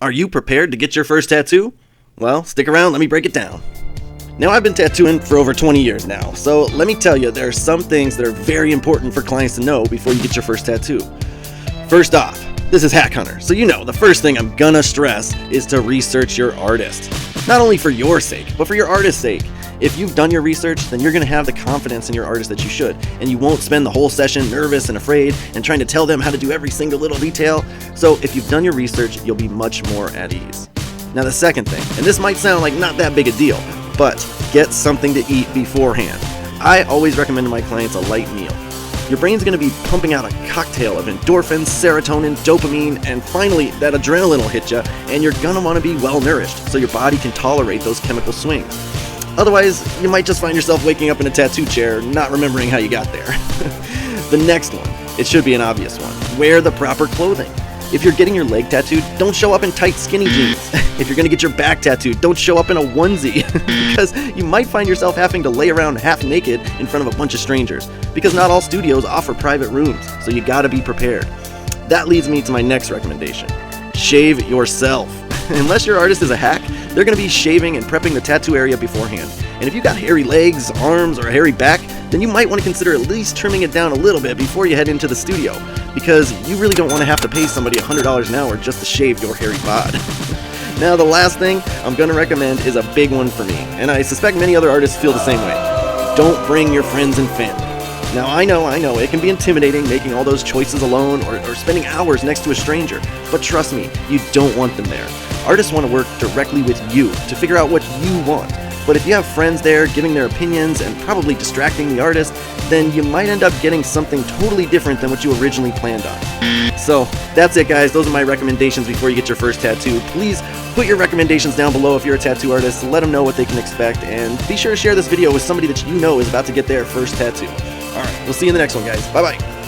Are you prepared to get your first tattoo? Well, stick around, let me break it down. Now, I've been tattooing for over 20 years now, so let me tell you, there are some things that are very important for clients to know before you get your first tattoo. First off, this is HackHunters, so you know the first thing I'm gonna stress is to research your artist. Not only for your sake, but for your artist's sake. If you've done your research, then you're gonna have the confidence in your artist that you should, and you won't spend the whole session nervous and afraid and trying to tell them how to do every single little detail. So if you've done your research, you'll be much more at ease. Now the second thing, and this might sound like not that big a deal, but get something to eat beforehand. I always recommend to my clients a light meal. Your brain's going to be pumping out a cocktail of endorphins, serotonin, dopamine, and finally that adrenaline will hit you, and you're going to want to be well nourished so your body can tolerate those chemical swings. Otherwise, you might just find yourself waking up in a tattoo chair, not remembering how you got there. The next one, it should be an obvious one. Wear the proper clothing. If you're getting your leg tattooed, don't show up in tight skinny jeans. If you're gonna get your back tattooed, don't show up in a onesie, because you might find yourself having to lay around half naked in front of a bunch of strangers, because not all studios offer private rooms, so you gotta be prepared. That leads me to my next recommendation. Shave yourself. Unless your artist is a hack, they're gonna be shaving and prepping the tattoo area beforehand. And if you got hairy legs, arms, or a hairy back, then you might want to consider at least trimming it down a little bit before you head into the studio, because you really don't want to have to pay somebody $100 an hour just to shave your hairy bod. Now the last thing I'm going to recommend is a big one for me, and I suspect many other artists feel the same way. Don't bring your friends and family. Now I know, it can be intimidating making all those choices alone or spending hours next to a stranger, but trust me, you don't want them there. Artists want to work directly with you to figure out what you want. But if you have friends there giving their opinions and probably distracting the artist, then you might end up getting something totally different than what you originally planned on. So that's it, guys. Those are my recommendations before you get your first tattoo. Please put your recommendations down below if you're a tattoo artist. Let them know what they can expect, and be sure to share this video with somebody that you know is about to get their first tattoo. Alright, we'll see you in the next one, guys. Bye-bye.